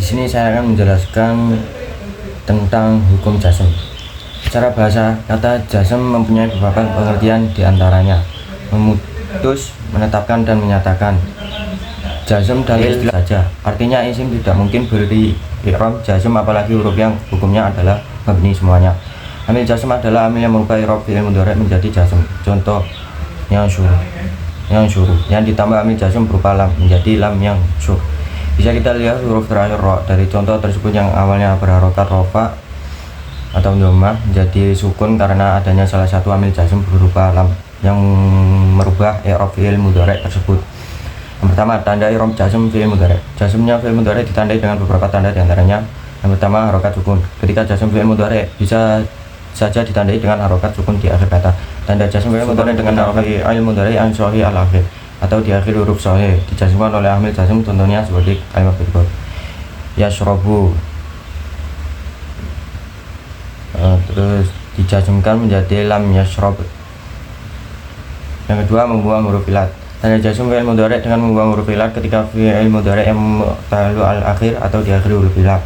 sini saya akan menjelaskan tentang hukum jazm. Secara bahasa, kata jazm mempunyai beberapa pengertian, diantaranya memutus, menetapkan, dan menyatakan. Jazm dalil saja, artinya isim tidak mungkin beri i'rab jazm apalagi huruf yang hukumnya adalah mabni semuanya. Amil jazm adalah amil yang merubah i'rab fi'il mudhari menjadi jazm. Contoh yang syuruh yang ditambah amil jazm berupa lam menjadi lam yang syuruh. Bisa kita lihat huruf terakhir ro dari contoh tersebut yang awalnya berharokat rofa atau dhammah menjadi sukun karena adanya salah satu amil jazm berupa lam yang merubah i'rab fi'il mudhari tersebut. Yang pertama, tanda i'rab jazm fi'il mudhari. Jazmnya fi'il mudhari ditandai dengan beberapa tanda, diantaranya yang pertama harokat sukun. Ketika jazm fi'il mudhari bisa saja ditandai dengan harokat sukun di akhir kata. Tanda jazm fi'il mudhari dengan harokat fi'il mudhari an sahih al akhir atau di akhir huruf sahih dijazmkan oleh amil jazm, contohnya seperti kalimat berikut: yashrabu, terus dijazmkan menjadi lam yashrab. Yang kedua, membuang huruf ilat. Tanda jazm fi'il mudhari dengan membuang huruf ilat ketika fi'il mudhari yang mu'tallu al akhir atau di akhir huruf ilat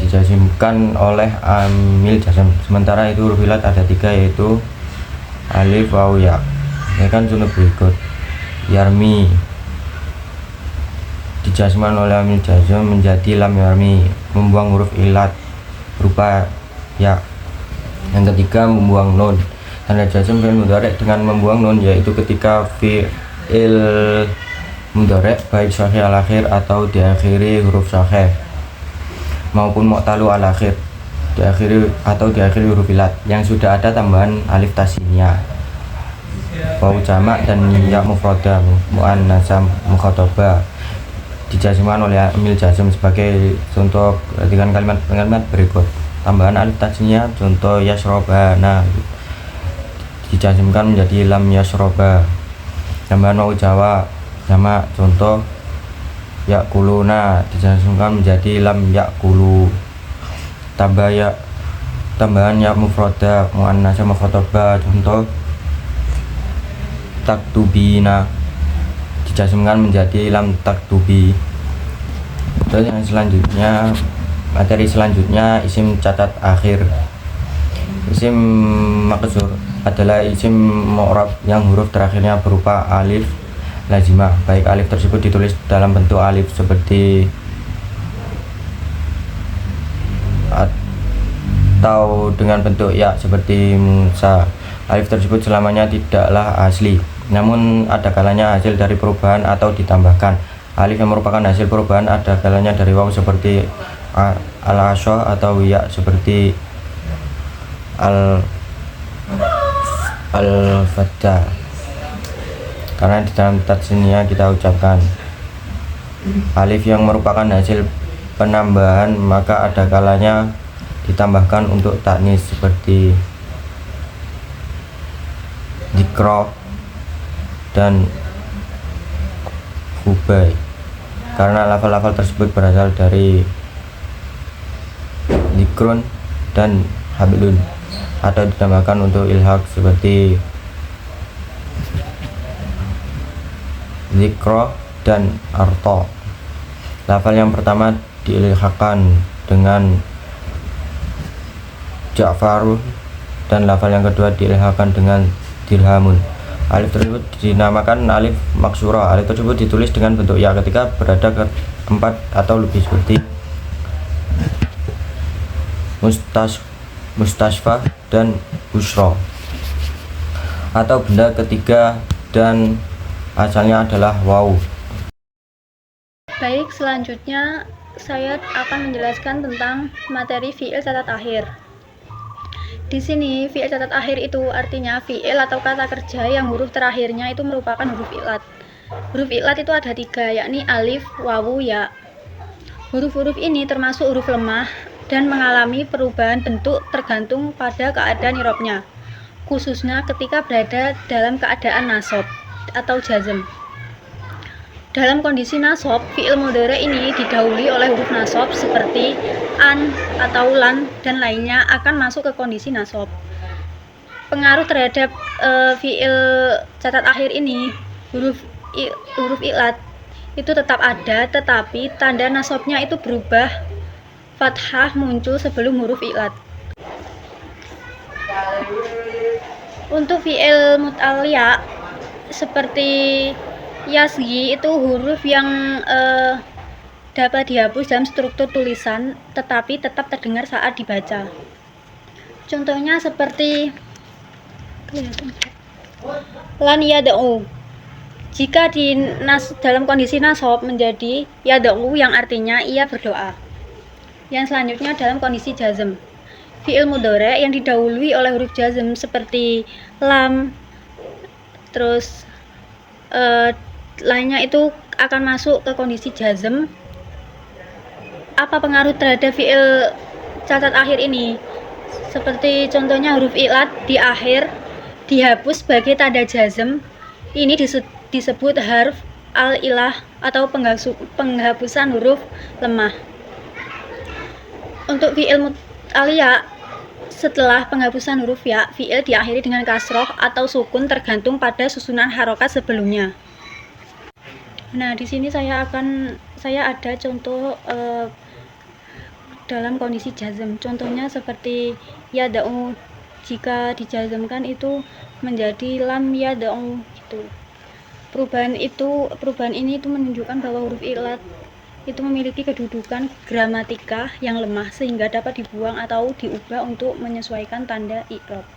dijazmkan oleh amil jazm. Sementara itu huruf ilat ada 3, yaitu alif, waw, ya. Ya kan contoh berikut: yarmi dijazmkan oleh amil jazm menjadi lam yarmi, membuang huruf ilat berupa ya. Yang ketiga, membuang nun. Tanda jazm fi'il mudhari dengan membuang nun yaitu ketika fi'il mudhari baik sahih al akhir atau diakhiri huruf sahih maupun mu'tallu al akhir diakhiri atau diakhiri huruf ilat yang sudah ada tambahan alif tasniyah, waw jamak, dan ya mufradah muannatsa mukhatabah dijazmkan oleh amil jazm. Sebagai contoh, perhatikan kalimat berikut: tambahan alif tasniyah, contoh yashrabana, dijazmkan menjadi lam yashroba. Tambahan waw jamak, contoh yakuluna, dijazmkan menjadi lam yakulu. Tambahan ya mufradah muannatsa mukhatabah, contoh taktubina, dijazmkan menjadi lam taktubi. Terus yang selanjutnya, materi selanjutnya, isim catat akhir. Isim maqsur adalah isim mu'rab yang huruf terakhirnya berupa alif lazimah, baik alif tersebut ditulis dalam bentuk alif seperti atau dengan bentuk ya seperti Musa. Alif tersebut selamanya tidaklah asli, namun ada kalanya hasil dari perubahan atau ditambahkan. Alif yang merupakan hasil perubahan ada kalanya dari waw seperti al-asha atau ya seperti al-fatah, karena di dalam tasniyah kita ucapkan. Alif yang merupakan hasil penambahan maka ada kalanya ditambahkan untuk taknis seperti dzikra dan hubay, karena lafal-lafal tersebut berasal dari dzikrun dan hablun, atau ditambahkan untuk ilhaq seperti dzikra dan arto. Lafal yang pertama diilhaqkan dengan Ja'farun dan lafal yang kedua diilhaqkan dengan dirhamun. Alif tersebut dinamakan alif maksurah. Alif tersebut ditulis dengan bentuk ya ketika berada ke 4 atau lebih seperti mustasfa dan busra, atau benda ketiga dan asalnya adalah waw. Baik, selanjutnya saya akan menjelaskan tentang materi fi'il catat akhir. Di sini fi'il catat akhir itu artinya fi'il atau kata kerja yang huruf terakhirnya itu merupakan huruf ilat. Huruf ilat itu ada 3, yakni alif, wawu, ya. Huruf-huruf ini termasuk huruf lemah dan mengalami perubahan bentuk tergantung pada keadaan i'rabnya, khususnya ketika berada dalam keadaan nasab atau jazm. Dalam kondisi nasab, fi'il mudhari ini didahului oleh huruf nasab seperti an atau lan dan lainnya akan masuk ke kondisi nasab. Pengaruh terhadap fi'il catat akhir ini, huruf ilat itu tetap ada, tetapi tanda nasabnya itu berubah, fathah muncul sebelum huruf ilat. Untuk fi'il mut'alliya seperti yasgi itu huruf yang dapat dihapus dalam struktur tulisan tetapi tetap terdengar saat dibaca. Contohnya seperti lan yad'u. Jika dalam kondisi nasab menjadi yad'u yang artinya ia berdoa. Yang selanjutnya dalam kondisi jazm. Fi'il mudhari yang didahului oleh huruf jazm seperti lam, terus lainnya itu akan masuk ke kondisi jazm. Apa pengaruh terhadap fi'il catat akhir ini? Seperti contohnya huruf ilat di akhir dihapus sebagai tanda jazm. Ini disebut harf al-ilah atau penghapusan huruf lemah. Untuk fi'il mut'alliya setelah penghapusan huruf ya, fi'il diakhiri dengan kasroh atau sukun tergantung pada susunan harokat sebelumnya. Nah, di sini saya ada contoh dalam kondisi jazm. Contohnya seperti yad'u, jika dijazmkan itu menjadi lam yad'u gitu. Perubahan ini itu menunjukkan bahwa huruf ilat itu memiliki kedudukan gramatika yang lemah sehingga dapat dibuang atau diubah untuk menyesuaikan tanda i'rab.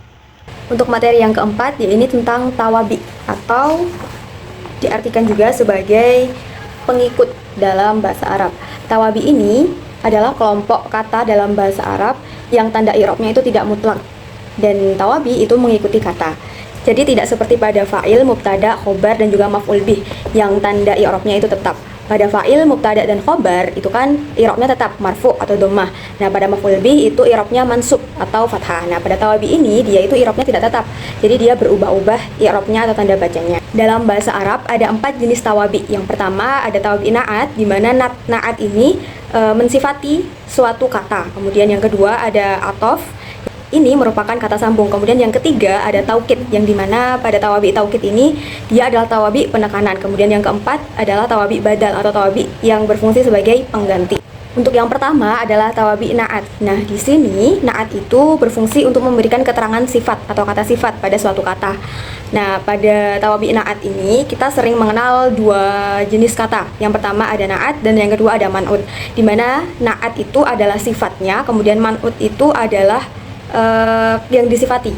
Untuk materi yang keempat, yaitu tentang tawabi atau diartikan juga sebagai pengikut dalam bahasa Arab. Tawabi ini adalah kelompok kata dalam bahasa Arab yang tanda i'rabnya itu tidak mutlak, dan tawabi itu mengikuti kata. Jadi tidak seperti pada fa'il, mubtada, khobar, dan juga maf'ul bih yang tanda i'rabnya itu tetap. Pada fa'il, mubtada, dan khobar itu kan i'rabnya tetap marfu atau dhammah. Nah, pada maf'ul bih itu i'rabnya mansub atau fathah. Nah, pada tawabi ini dia itu i'rabnya tidak tetap. Jadi dia berubah-ubah i'rabnya atau tanda bacanya. Dalam bahasa Arab ada 4 jenis tawabi. Yang pertama ada tawabi na'at, di mana na'at ini mensifati suatu kata. Kemudian yang kedua ada atof, ini merupakan kata sambung. Kemudian yang ketiga ada taukid, yang dimana pada tawabi taukid ini dia adalah tawabi penekanan. Kemudian yang keempat adalah tawabi badal atau tawabi yang berfungsi sebagai pengganti. Untuk yang pertama adalah tawabi na'at. Nah, di sini na'at itu berfungsi untuk memberikan keterangan sifat atau kata sifat pada suatu kata. Nah, pada tawabi na'at ini kita sering mengenal 2 jenis kata. Yang pertama ada na'at dan yang kedua ada man'ut. Di mana na'at itu adalah sifatnya, kemudian man'ut itu adalah yang disifati,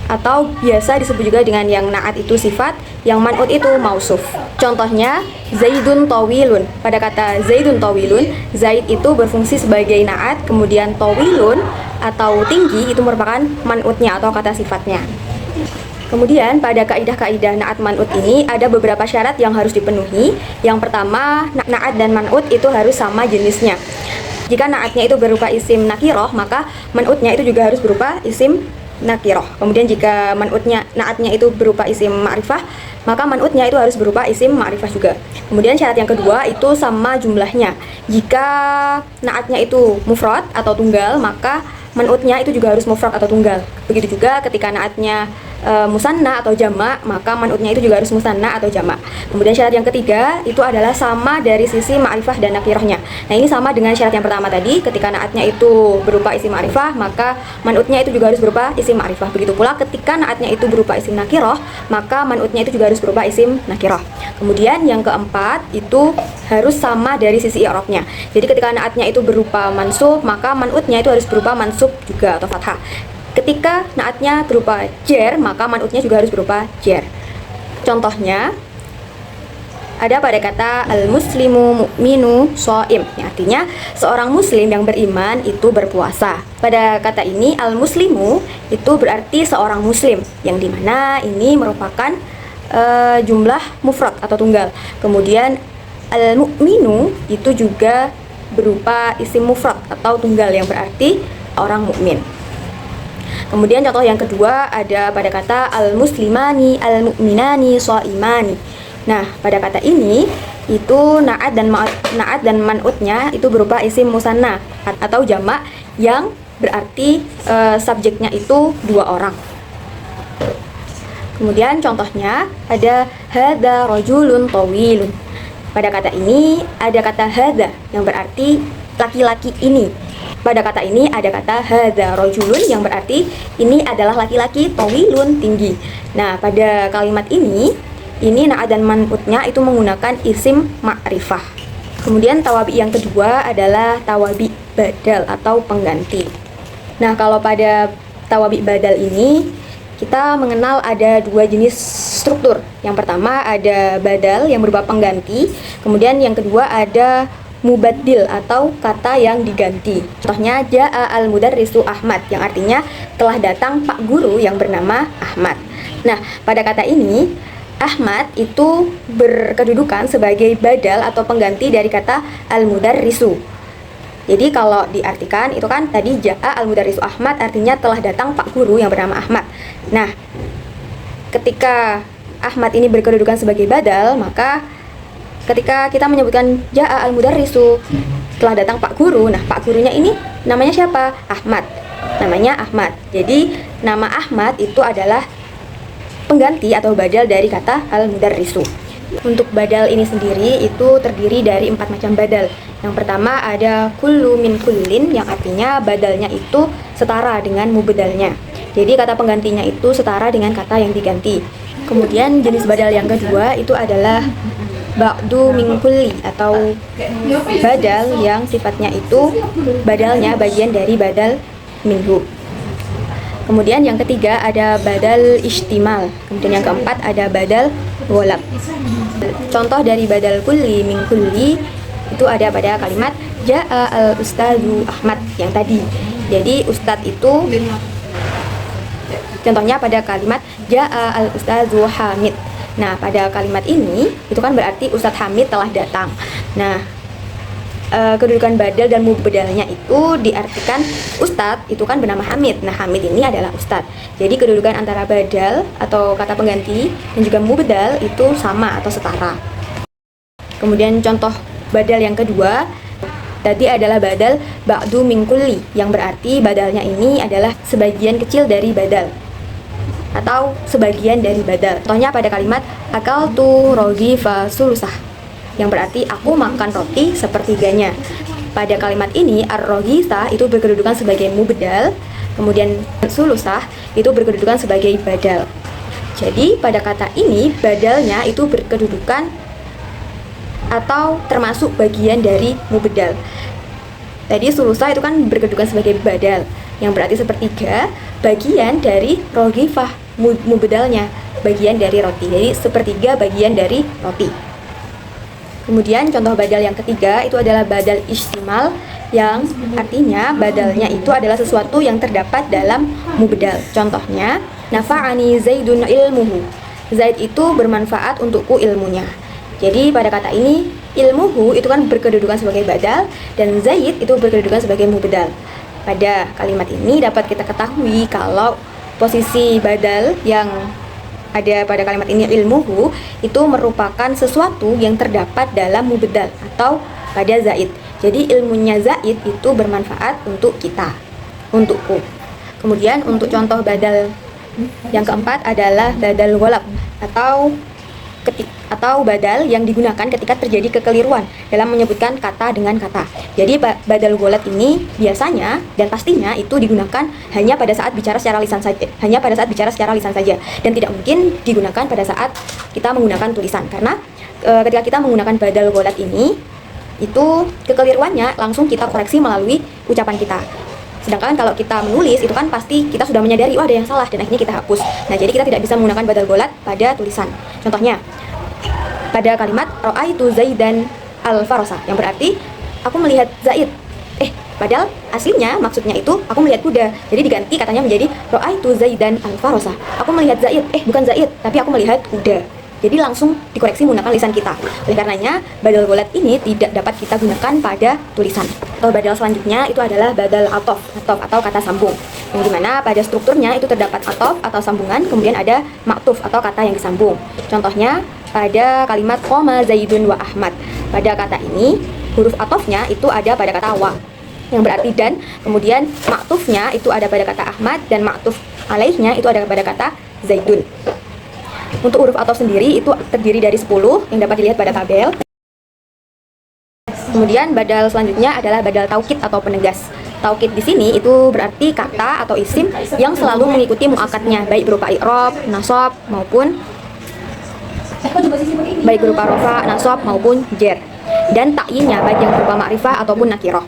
atau biasa disebut juga dengan yang na'at itu sifat, yang man'ut itu mausuf. Contohnya Zaidun tawilun. Pada kata Zaidun tawilun, Zaid itu berfungsi sebagai na'at, kemudian tawilun atau tinggi itu merupakan man'utnya atau kata sifatnya. Kemudian pada kaidah-kaidah na'at man'ut ini ada beberapa syarat yang harus dipenuhi. Yang pertama, na'at dan man'ut itu harus sama jenisnya. Jika na'atnya itu berupa isim nakiroh, maka man'utnya itu juga harus berupa isim nakiroh. Kemudian jika na'atnya itu berupa isim ma'rifah, maka man'utnya itu harus berupa isim ma'rifah juga. Kemudian syarat yang kedua itu sama jumlahnya. Jika na'atnya itu mufrad atau tunggal, maka man'utnya itu juga harus mufrad atau tunggal. Begitu juga ketika na'atnya musanna atau jamak, maka man'utnya itu juga harus musanna atau jamak. Kemudian syarat yang ketiga itu adalah sama dari sisi ma'rifah dan nakirohnya. Nah, ini sama dengan syarat yang pertama tadi. Ketika na'atnya itu berupa isim ma'rifah, maka man'utnya itu juga harus berupa isim ma'rifah. Begitu pula ketika na'atnya itu berupa isim nakiroh, maka man'utnya itu juga harus berupa isim nakiroh. Kemudian yang keempat itu harus sama dari sisi i'rabnya. Jadi ketika na'atnya itu berupa mansub, maka man'utnya itu harus berupa mansub juga atau fathah. Ketika na'atnya berupa jar, maka man'utnya juga harus berupa jar. Contohnya ada pada kata al-muslimu mu'minu shaim, yang artinya seorang muslim yang beriman itu berpuasa. Pada kata ini al-muslimu itu berarti seorang muslim, yang dimana ini merupakan jumlah mufrad atau tunggal. Kemudian al-mu'minu itu juga berupa isim mufrad atau tunggal yang berarti orang mukmin. Kemudian contoh yang kedua ada pada kata al-muslimani al-mu'minani shaimani. Nah, pada kata ini itu na'at dan man'utnya itu berupa isim musanna atau jamak yang berarti subjeknya itu 2 orang. Kemudian contohnya ada hadza rajulun tawilun. Pada kata ini ada kata hadza yang berarti laki-laki ini. Pada kata ini ada kata hadza rajulun yang berarti ini adalah laki-laki tawilun tinggi. Nah, pada kalimat ini na'at dan man'utnya itu menggunakan isim ma'rifah. Kemudian tawabi yang kedua adalah tawabi badal atau pengganti. Nah, kalau pada tawabi badal ini kita mengenal ada dua jenis struktur. Yang pertama ada badal yang berupa pengganti, kemudian yang kedua ada mubaddil atau kata yang diganti. Contohnya ja'a al-mudarrisu Ahmad yang artinya telah datang Pak Guru yang bernama Ahmad. Nah, pada kata ini Ahmad itu berkedudukan sebagai badal atau pengganti dari kata al-mudarrisu. Jadi kalau diartikan itu kan tadi ja'a al-mudarrisu Ahmad artinya telah datang Pak Guru yang bernama Ahmad. Nah, ketika Ahmad ini berkedudukan sebagai badal, maka ketika kita menyebutkan ja'a al-mudarrisu telah datang Pak Guru, nah Pak Gurunya ini namanya siapa? Ahmad. Namanya Ahmad. Jadi nama Ahmad itu adalah pengganti atau badal dari kata al-mudarrisu. Untuk badal ini sendiri itu terdiri dari 4 macam badal. Yang pertama ada kullu min kullin yang artinya badalnya itu setara dengan mubdalnya. Jadi kata penggantinya itu setara dengan kata yang diganti. Kemudian jenis badal yang kedua itu adalah ba'du min kulli atau badal yang sifatnya itu badalnya bagian dari badal minhu. Kemudian yang ketiga ada badal istimal. Kemudian yang keempat ada badal ghalab. Contoh dari badal kulli min kulli itu ada pada kalimat ja'a al-ustadzu Ahmad yang tadi. Jadi ustadz itu contohnya pada kalimat ja'a al-ustadzu Hamid. Nah, pada kalimat ini itu kan berarti Ustadz Hamid telah datang. Nah, kedudukan badal dan mubdalnya itu diartikan Ustadz itu kan bernama Hamid. Nah, Hamid ini adalah Ustadz. Jadi kedudukan antara badal atau kata pengganti dan juga mubdal itu sama atau setara. Kemudian contoh badal yang kedua tadi adalah badal ba'du min kulli yang berarti badalnya ini adalah sebagian kecil dari badal atau sebagian dari badal. Contohnya pada kalimat akaltu roghifa sulusah yang berarti aku makan roti sepertiganya. Pada kalimat ini ar-roghisa itu berkedudukan sebagai mubdal, kemudian sulusah itu berkedudukan sebagai badal. Jadi pada kata ini badalnya itu berkedudukan atau termasuk bagian dari mubdal. Tadi sulusah itu kan berkedudukan sebagai badal yang berarti sepertiga bagian dari roghifah mubdalnya, bagian dari roti. Jadi sepertiga bagian dari roti. Kemudian contoh badal yang ketiga itu adalah badal istimal yang artinya badalnya itu adalah sesuatu yang terdapat dalam mubdal. Contohnya nafa'ani zaidun ilmuhu. Zaid itu bermanfaat untukku ilmunya. Jadi pada kata ini ilmuhu itu kan berkedudukan sebagai badal dan zaid itu berkedudukan sebagai mubdal. Pada kalimat ini dapat kita ketahui kalau posisi badal yang ada pada kalimat ini ilmuhu itu merupakan sesuatu yang terdapat dalam mubdal atau pada zaid. Jadi ilmunya zaid itu bermanfaat untuk kita, untukku. Kemudian untuk contoh badal yang keempat adalah badal ghalab atau badal yang digunakan ketika terjadi kekeliruan dalam menyebutkan kata dengan kata. Jadi badal ghalab ini biasanya dan pastinya itu digunakan hanya pada saat bicara secara lisan saja, dan tidak mungkin digunakan pada saat kita menggunakan tulisan karena ketika kita menggunakan badal ghalab ini itu kekeliruannya langsung kita koreksi melalui ucapan kita. Sedangkan kalau kita menulis itu kan pasti kita sudah menyadari ada yang salah dan akhirnya kita hapus. Nah, jadi kita tidak bisa menggunakan badal ghalab pada tulisan. Contohnya pada kalimat ra'aitu Zaidan al-farasa yang berarti aku melihat Zaid. Padahal aslinya maksudnya itu aku melihat kuda. Jadi diganti katanya menjadi ra'aitu Zaidan al-farasa. Aku melihat Zaid. Bukan Zaid, tapi aku melihat kuda. Jadi langsung dikoreksi menggunakan lisan kita. Oleh karenanya badal ghalab ini tidak dapat kita gunakan pada tulisan. Atau badal selanjutnya itu adalah badal atof atau kata sambung. Yang dimana pada strukturnya itu terdapat atof atau sambungan, kemudian ada maktuf atau kata yang disambung. Contohnya pada kalimat qoma Zaidun wa Ahmad. Pada kata ini huruf atofnya itu ada pada kata wa yang berarti dan, kemudian maktufnya itu ada pada kata Ahmad dan maktuf alaihnya itu ada pada kata Zaidun. Untuk huruf atof sendiri itu terdiri dari 10 yang dapat dilihat pada tabel. Kemudian badal selanjutnya adalah badal taukid atau penegas. Taukid di sini itu berarti kata atau isim yang selalu mengikuti muakatnya, baik berupa i'rab, nasab maupun rofa, nasab maupun jar. Dan takyinnya baik yang berupa ma'rifah ataupun nakirah.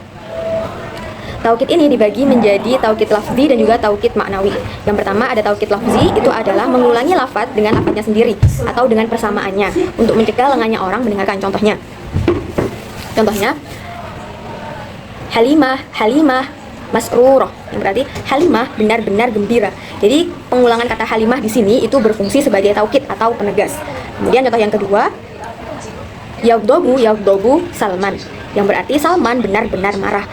Taukid ini dibagi menjadi taukid lafzi dan juga taukid maknawi. Yang pertama ada taukid lafzi, itu adalah mengulangi lafaz dengan lafaznya sendiri atau dengan persamaannya untuk mencegah lengahnya orang mendengarkan. Contohnya Halimah masrurah, yang berarti Halimah benar-benar gembira. Jadi pengulangan kata Halimah di sini itu berfungsi sebagai taukid atau penegas. Kemudian contoh yang kedua, yaghdabu Salman, yang berarti Salman benar-benar marah.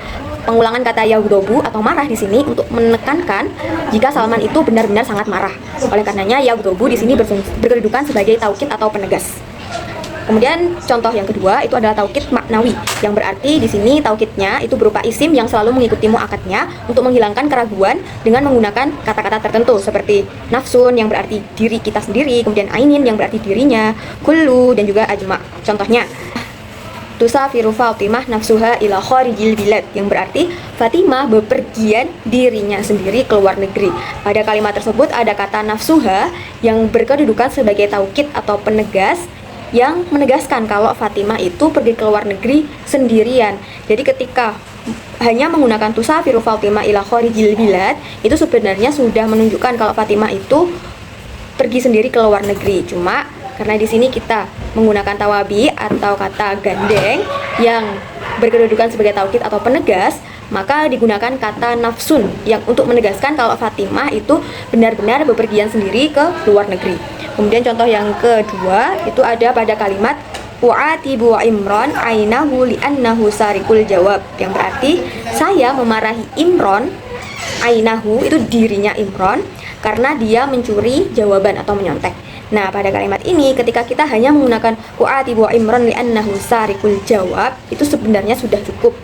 Pengulangan kata yaghdabu atau marah di sini untuk menekankan jika Salman itu benar-benar sangat marah. Oleh karenanya yaghdabu di sini berkedudukan sebagai taukid atau penegas. Kemudian contoh yang kedua itu adalah taukid maknawi, yang berarti di sini taukidnya itu berupa isim yang selalu mengikuti muakatnya untuk menghilangkan keraguan dengan menggunakan kata-kata tertentu seperti nafsun yang berarti diri kita sendiri, kemudian ainin yang berarti dirinya, kullu dan juga ajma. Contohnya tusafiru Fatimah nafsuha ila kharijil bilad, yang berarti Fatimah bepergian dirinya sendiri ke luar negeri. Pada kalimat tersebut ada kata nafsuha yang berkedudukan sebagai taukid atau penegas yang menegaskan kalau Fatimah itu pergi ke luar negeri sendirian. Jadi ketika hanya menggunakan tusafiru Fatimah ila kharijil bilad, itu sebenarnya sudah menunjukkan kalau Fatimah itu pergi sendiri ke luar negeri. Cuma karena di sini kita menggunakan tawabi atau kata gandeng yang berkedudukan sebagai taukid atau penegas, maka digunakan kata nafsun yang untuk menegaskan kalau Fatimah itu benar-benar bepergian sendiri ke luar negeri. Kemudian contoh yang kedua itu ada pada kalimat u'atibu Imron ainahu li'annahu sarikul jawab, yang berarti saya memarahi Imron, ainahu itu dirinya Imron, karena dia mencuri jawaban atau menyontek. Nah, pada kalimat ini ketika kita hanya menggunakan u'atibu Imron li'annahu sarikul jawab, itu sebenarnya sudah cukup.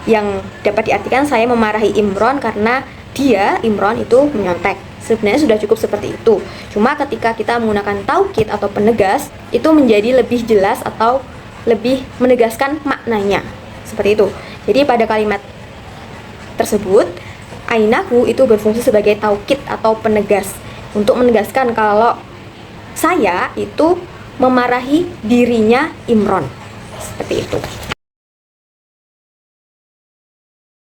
Yang dapat diartikan saya memarahi Imron karena dia, Imron itu menyontek. Sebenarnya sudah cukup seperti itu. Cuma ketika kita menggunakan taukid atau penegas, itu menjadi lebih jelas atau lebih menegaskan maknanya. Seperti itu. Jadi pada kalimat tersebut, ainahu itu berfungsi sebagai taukid atau penegas untuk menegaskan kalau saya itu memarahi dirinya Imron. Seperti itu.